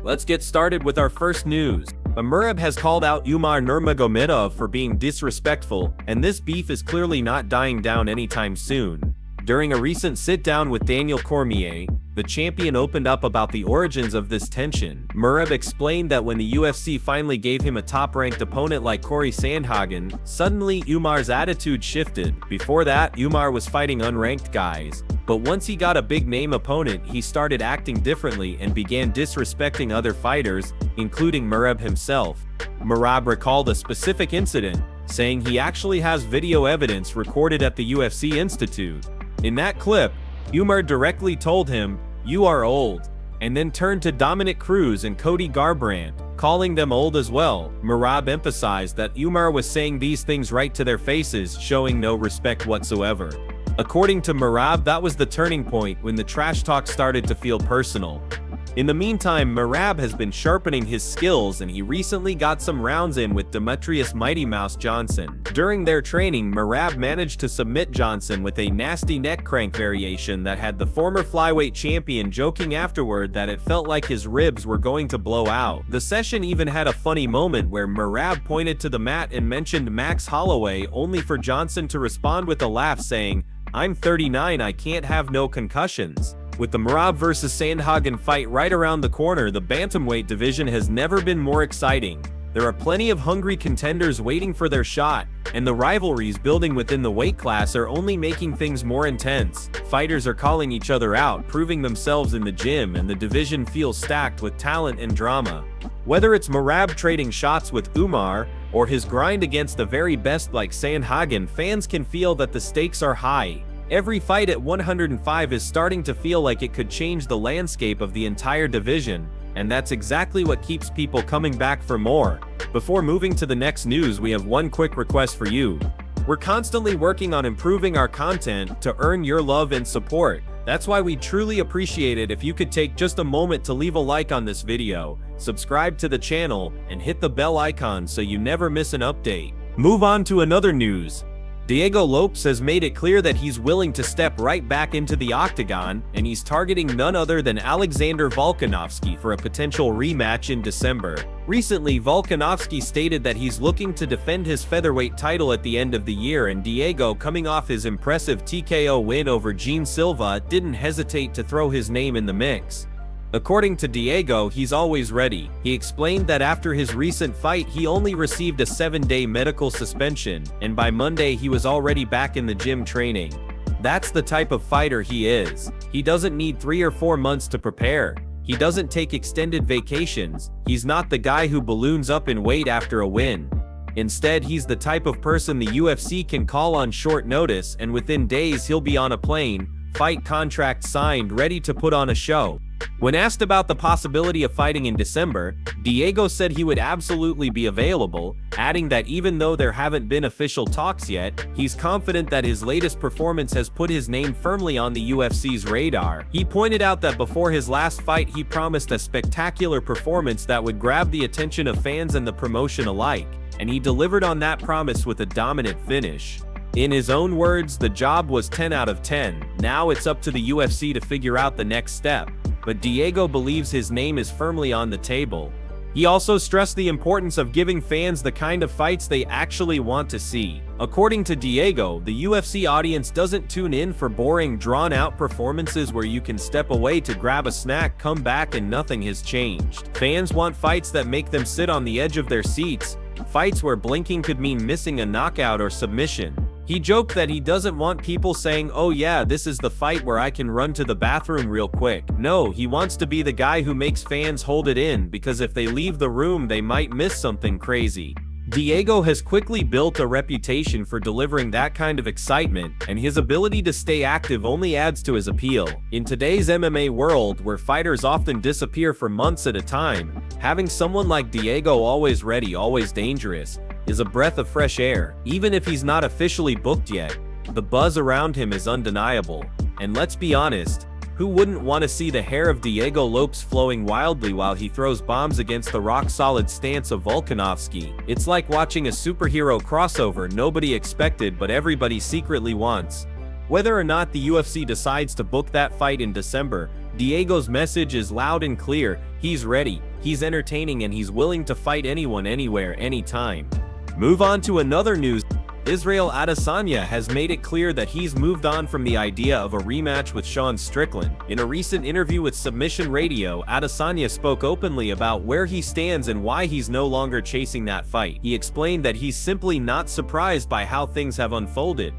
Let's get started with our first news. Merab has called out Umar Nurmagomedov for being disrespectful, and this beef is clearly not dying down anytime soon. During a recent sit-down with Daniel Cormier, the champion opened up about the origins of this tension. Merab explained that when the UFC finally gave him a top-ranked opponent like Corey Sandhagen, suddenly Umar's attitude shifted. Before that, Umar was fighting unranked guys. But once he got a big-name opponent, he started acting differently and began disrespecting other fighters, including Merab himself. Merab recalled a specific incident, saying he actually has video evidence recorded at the UFC Institute. In that clip, Umar directly told him, "You are old," and then turned to Dominic Cruz and Cody Garbrandt, calling them old as well. Merab emphasized that Umar was saying these things right to their faces, showing no respect whatsoever. According to Merab, that was the turning point when the trash talk started to feel personal. In the meantime, Merab has been sharpening his skills, and he recently got some rounds in with Demetrius Mighty Mouse Johnson. During their training, Merab managed to submit Johnson with a nasty neck crank variation that had the former flyweight champion joking afterward that it felt like his ribs were going to blow out. The session even had a funny moment where Merab pointed to the mat and mentioned Max Holloway, only for Johnson to respond with a laugh saying, "I'm 39, I can't have no concussions." With the Merab vs Sandhagen fight right around the corner, the bantamweight division has never been more exciting. There are plenty of hungry contenders waiting for their shot, and the rivalries building within the weight class are only making things more intense. Fighters are calling each other out, proving themselves in the gym, and the division feels stacked with talent and drama. Whether it's Merab trading shots with Umar, or his grind against the very best like Sandhagen, fans can feel that the stakes are high. Every fight at 105 is starting to feel like it could change the landscape of the entire division, and that's exactly what keeps people coming back for more. Before moving to the next news, we have one quick request for you. We're constantly working on improving our content to earn your love and support. That's why we'd truly appreciate it if you could take just a moment to leave a like on this video, subscribe to the channel, and hit the bell icon so you never miss an update. Move on to another news. Diego Lopes has made it clear that he's willing to step right back into the octagon, and he's targeting none other than Alexander Volkanovski for a potential rematch in December. Recently, Volkanovski stated that he's looking to defend his featherweight title at the end of the year, and Diego, coming off his impressive TKO win over Gene Silva, didn't hesitate to throw his name in the mix. According to Diego, he's always ready. He explained that after his recent fight, he only received a 7-day medical suspension, and by Monday he was already back in the gym training. That's the type of fighter he is. He doesn't need 3 or 4 months to prepare. He doesn't take extended vacations. He's not the guy who balloons up in weight after a win. Instead, he's the type of person the UFC can call on short notice, and within days he'll be on a plane, fight contract signed, ready to put on a show. When asked about the possibility of fighting in December, Diego said he would absolutely be available, adding that even though there haven't been official talks yet, he's confident that his latest performance has put his name firmly on the UFC's radar. He pointed out that before his last fight he promised a spectacular performance that would grab the attention of fans and the promotion alike, and he delivered on that promise with a dominant finish. In his own words, the job was 10 out of 10. Now it's up to the UFC to figure out the next step. But Diego believes his name is firmly on the table. He also stressed the importance of giving fans the kind of fights they actually want to see. According to Diego, the UFC audience doesn't tune in for boring, drawn-out performances where you can step away to grab a snack, come back, and nothing has changed. Fans want fights that make them sit on the edge of their seats, fights where blinking could mean missing a knockout or submission. He joked that he doesn't want people saying, "Oh yeah, this is the fight where I can run to the bathroom real quick." No, he wants to be the guy who makes fans hold it in, because if they leave the room they might miss something crazy. Diego has quickly built a reputation for delivering that kind of excitement, and his ability to stay active only adds to his appeal. In today's MMA world, where fighters often disappear for months at a time, having someone like Diego always ready, always dangerous, is a breath of fresh air. Even if he's not officially booked yet, the buzz around him is undeniable. And let's be honest, who wouldn't want to see the hair of Diego Lopes flowing wildly while he throws bombs against the rock-solid stance of Volkanovski? It's like watching a superhero crossover nobody expected but everybody secretly wants. Whether or not the UFC decides to book that fight in December, Diego's message is loud and clear: he's ready, he's entertaining, and he's willing to fight anyone, anywhere, anytime. Move on to another news. Israel Adesanya has made it clear that he's moved on from the idea of a rematch with Sean Strickland. In a recent interview with Submission Radio, Adesanya spoke openly about where he stands and why he's no longer chasing that fight. He explained that he's simply not surprised by how things have unfolded.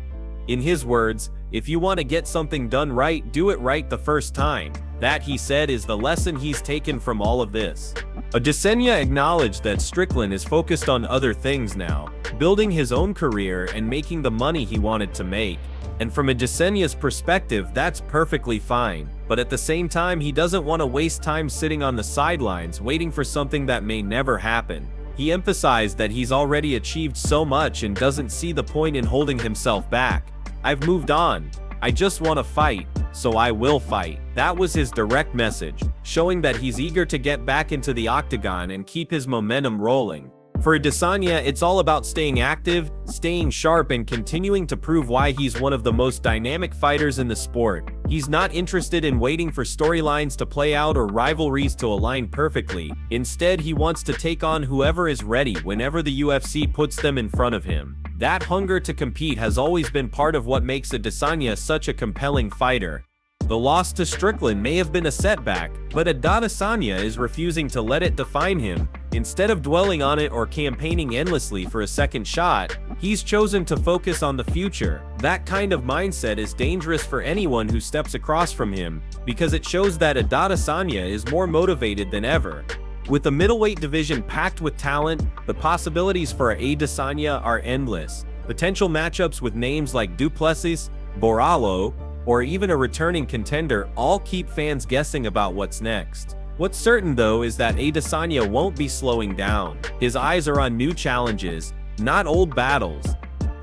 In his words, "If you want to get something done right, do it right the first time." That, he said, is the lesson he's taken from all of this. Adesanya acknowledged that Strickland is focused on other things now, building his own career and making the money he wanted to make. And from Adesanya's perspective, that's perfectly fine. But at the same time, he doesn't want to waste time sitting on the sidelines waiting for something that may never happen. He emphasized that he's already achieved so much and doesn't see the point in holding himself back. "I've moved on. I just want to fight, so I will fight." That was his direct message, showing that he's eager to get back into the octagon and keep his momentum rolling. For Adesanya, it's all about staying active, staying sharp, and continuing to prove why he's one of the most dynamic fighters in the sport. He's not interested in waiting for storylines to play out or rivalries to align perfectly. Instead, he wants to take on whoever is ready whenever the UFC puts them in front of him. That hunger to compete has always been part of what makes Adesanya such a compelling fighter. The loss to Strickland may have been a setback, but Adesanya is refusing to let it define him. Instead of dwelling on it or campaigning endlessly for a second shot, he's chosen to focus on the future. That kind of mindset is dangerous for anyone who steps across from him, because it shows that Adesanya is more motivated than ever. With the middleweight division packed with talent, the possibilities for Adesanya are endless. Potential matchups with names like Duplessis, Borralho, or even a returning contender all keep fans guessing about what's next. What's certain though is that Adesanya won't be slowing down. His eyes are on new challenges, not old battles.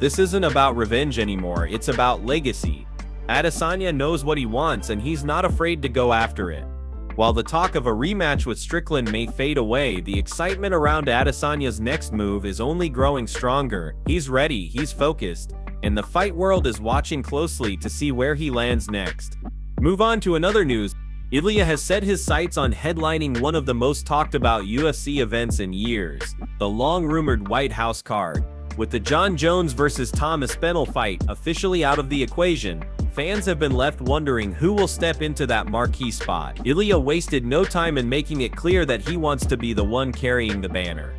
This isn't about revenge anymore, it's about legacy. Adesanya knows what he wants and he's not afraid to go after it. While the talk of a rematch with Strickland may fade away, the excitement around Adesanya's next move is only growing stronger. He's ready, he's focused, and the fight world is watching closely to see where he lands next. Move on to another news. Ilia has set his sights on headlining one of the most talked about UFC events in years, the long-rumored White House card. With the Jon Jones vs. Thomas Spinell fight officially out of the equation, fans have been left wondering who will step into that marquee spot. Ilia wasted no time in making it clear that he wants to be the one carrying the banner.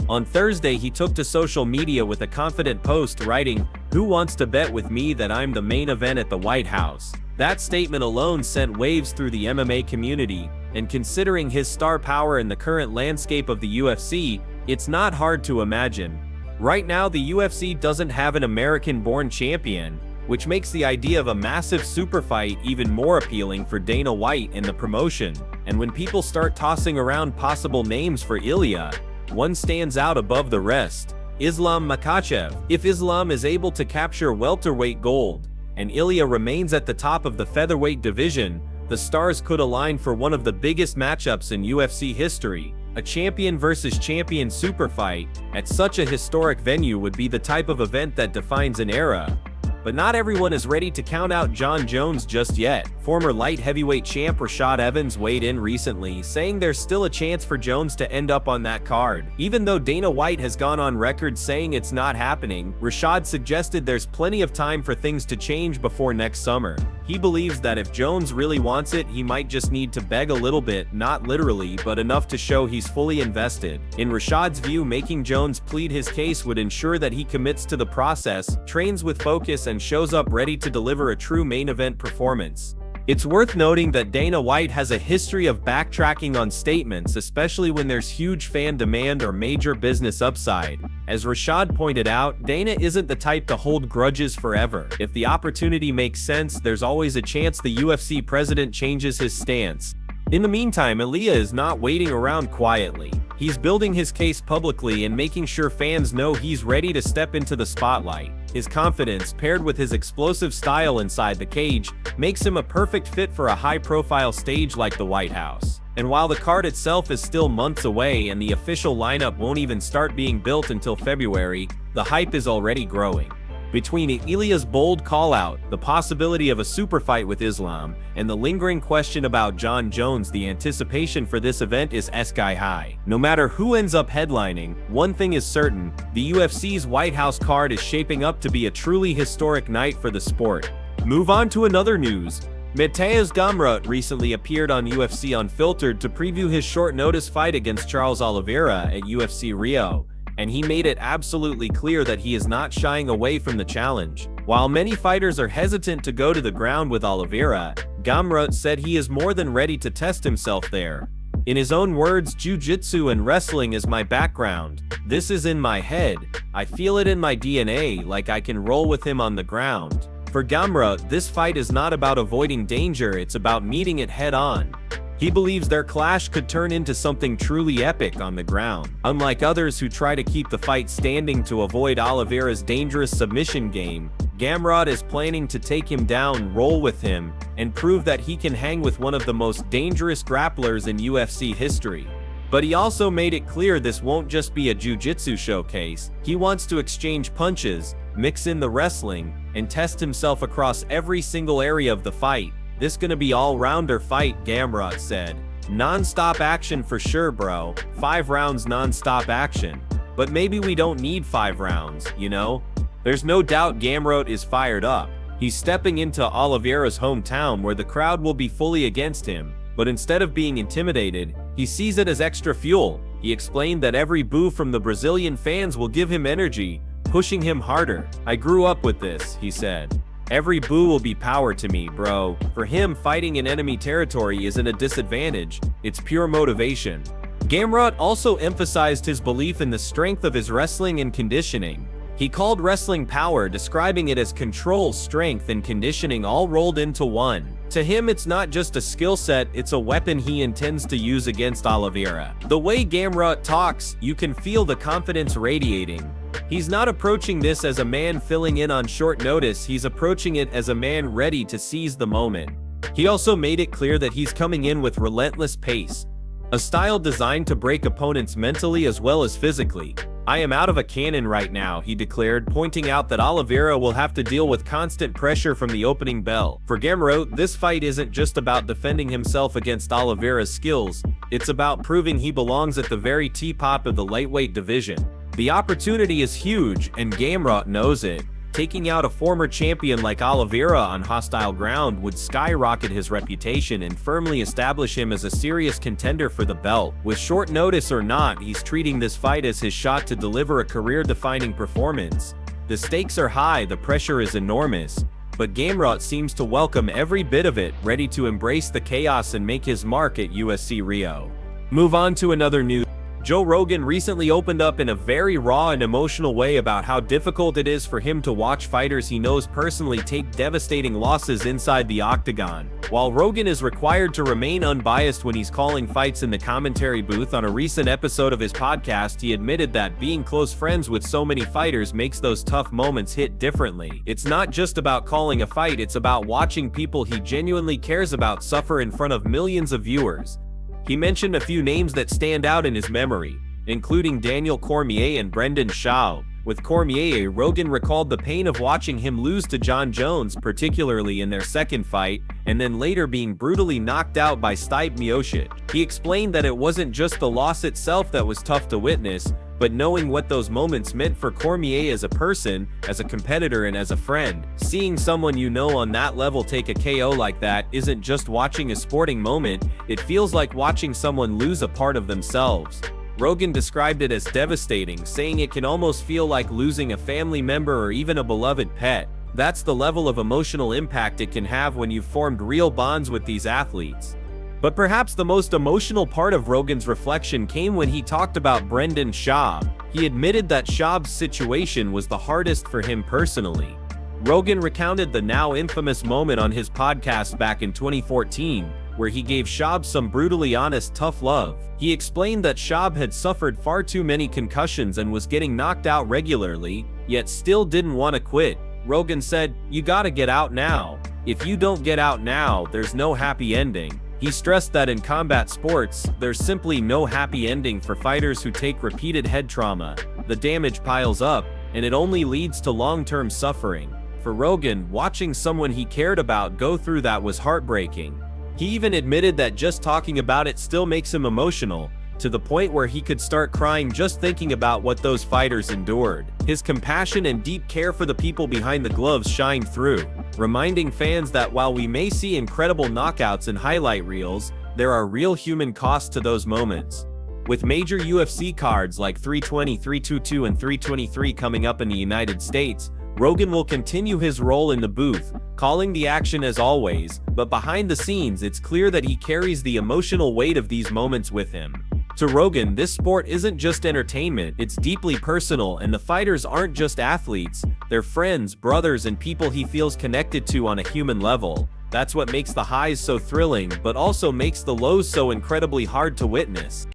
On Thursday, he took to social media with a confident post writing, "Who wants to bet with me that I'm the main event at the White House?" That statement alone sent waves through the MMA community, and considering his star power in the current landscape of the UFC, it's not hard to imagine. Right now, the UFC doesn't have an American-born champion, which makes the idea of a massive super fight even more appealing for Dana White and the promotion. And when people start tossing around possible names for Ilia, one stands out above the rest: Islam Makhachev. If Islam is able to capture welterweight gold, and Ilia remains at the top of the featherweight division, the stars could align for one of the biggest matchups in UFC history. A champion versus champion super fight at such a historic venue would be the type of event that defines an era. But not everyone is ready to count out Jon Jones just yet. Former light heavyweight champ Rashad Evans weighed in recently, saying there's still a chance for Jones to end up on that card. Even though Dana White has gone on record saying it's not happening, Rashad suggested there's plenty of time for things to change before next summer. He believes that if Jones really wants it, he might just need to beg a little bit, not literally, but enough to show he's fully invested. In Rashad's view, making Jones plead his case would ensure that he commits to the process, trains with focus, and shows up ready to deliver a true main event performance. It's worth noting that Dana White has a history of backtracking on statements, especially when there's huge fan demand or major business upside. As Rashad pointed out, Dana isn't the type to hold grudges forever. If the opportunity makes sense, there's always a chance the UFC president changes his stance. In the meantime, Ilia is not waiting around quietly. He's building his case publicly and making sure fans know he's ready to step into the spotlight. His confidence, paired with his explosive style inside the cage, makes him a perfect fit for a high-profile stage like the White House. And while the card itself is still months away and the official lineup won't even start being built until February, the hype is already growing. Between Ilia's bold call-out, the possibility of a super fight with Islam, and the lingering question about Jon Jones, the anticipation for this event is sky high. No matter who ends up headlining, one thing is certain: the UFC's White House card is shaping up to be a truly historic night for the sport. Move on to another news. Mateusz Gamrot recently appeared on UFC Unfiltered to preview his short-notice fight against Charles Oliveira at UFC Rio, and he made it absolutely clear that he is not shying away from the challenge. While many fighters are hesitant to go to the ground with Oliveira, Gamrot said he is more than ready to test himself there. In his own words, "Jiu-jitsu and wrestling is my background. This is in my head. I feel it in my DNA, like I can roll with him on the ground." For Gamrot, this fight is not about avoiding danger, it's about meeting it head-on. He believes their clash could turn into something truly epic on the ground. Unlike others who try to keep the fight standing to avoid Oliveira's dangerous submission game, Gamrot is planning to take him down, roll with him, and prove that he can hang with one of the most dangerous grapplers in UFC history. But he also made it clear this won't just be a jiu-jitsu showcase. He wants to exchange punches, mix in the wrestling, and test himself across every single area of the fight. "This gonna be all-rounder fight," Gamrot said. "Non-stop action for sure, bro. 5 rounds non-stop action. But maybe we don't need 5 rounds, you know?" There's no doubt Gamrot is fired up. He's stepping into Oliveira's hometown where the crowd will be fully against him. But instead of being intimidated, he sees it as extra fuel. He explained that every boo from the Brazilian fans will give him energy, pushing him harder. "I grew up with this," he said. "Every boo will be power to me, bro." For him, fighting in enemy territory isn't a disadvantage, it's pure motivation. Gamrot also emphasized his belief in the strength of his wrestling and conditioning. He called wrestling power, describing it as control, strength, and conditioning all rolled into one. To him, it's not just a skill set, it's a weapon he intends to use against Oliveira. The way Gamrot talks, you can feel the confidence radiating. He's not approaching this as a man filling in on short notice, he's approaching it as a man ready to seize the moment. He also made it clear that he's coming in with relentless pace, a style designed to break opponents mentally as well as physically. "I am out of a cannon right now," he declared, pointing out that Oliveira will have to deal with constant pressure from the opening bell. For Gamrot, this fight isn't just about defending himself against Oliveira's skills, it's about proving he belongs at the very top of the lightweight division. The opportunity is huge, and Gamrot knows it. Taking out a former champion like Oliveira on hostile ground would skyrocket his reputation and firmly establish him as a serious contender for the belt. With short notice or not, he's treating this fight as his shot to deliver a career-defining performance. The stakes are high, the pressure is enormous, but Gamrot seems to welcome every bit of it, ready to embrace the chaos and make his mark at UFC Rio. Move on to another news. Joe Rogan recently opened up in a very raw and emotional way about how difficult it is for him to watch fighters he knows personally take devastating losses inside the octagon. While Rogan is required to remain unbiased when he's calling fights in the commentary booth, on a recent episode of his podcast, he admitted that being close friends with so many fighters makes those tough moments hit differently. It's not just about calling a fight, it's about watching people he genuinely cares about suffer in front of millions of viewers. He mentioned a few names that stand out in his memory, including Daniel Cormier and Brendan Schaub. With Cormier, Rogan recalled the pain of watching him lose to Jon Jones, particularly in their second fight, and then later being brutally knocked out by Stipe Miocic. He explained that it wasn't just the loss itself that was tough to witness, but knowing what those moments meant for Cormier as a person, as a competitor, and as a friend. Seeing someone you know on that level take a KO like that isn't just watching a sporting moment, it feels like watching someone lose a part of themselves. Rogan described it as devastating, saying it can almost feel like losing a family member or even a beloved pet. That's the level of emotional impact it can have when you've formed real bonds with these athletes. But perhaps the most emotional part of Rogan's reflection came when he talked about Brendan Schaub. He admitted that Schaub's situation was the hardest for him personally. Rogan recounted the now infamous moment on his podcast back in 2014, where he gave Schaub some brutally honest, tough love. He explained that Schaub had suffered far too many concussions and was getting knocked out regularly, yet still didn't want to quit. Rogan said, "You gotta get out now. If you don't get out now, there's no happy ending." He stressed that in combat sports, there's simply no happy ending for fighters who take repeated head trauma. The damage piles up, and it only leads to long-term suffering. For Rogan, watching someone he cared about go through that was heartbreaking. He even admitted that just talking about it still makes him emotional, to the point where he could start crying just thinking about what those fighters endured. His compassion and deep care for the people behind the gloves shined through, reminding fans that while we may see incredible knockouts and highlight reels, there are real human costs to those moments. With major UFC cards like 320, 322, and 323 coming up in the United States, Rogan will continue his role in the booth, calling the action as always, but behind the scenes it's clear that he carries the emotional weight of these moments with him. To Rogan, this sport isn't just entertainment, it's deeply personal, and the fighters aren't just athletes, they're friends, brothers, and people he feels connected to on a human level. That's what makes the highs so thrilling, but also makes the lows so incredibly hard to witness.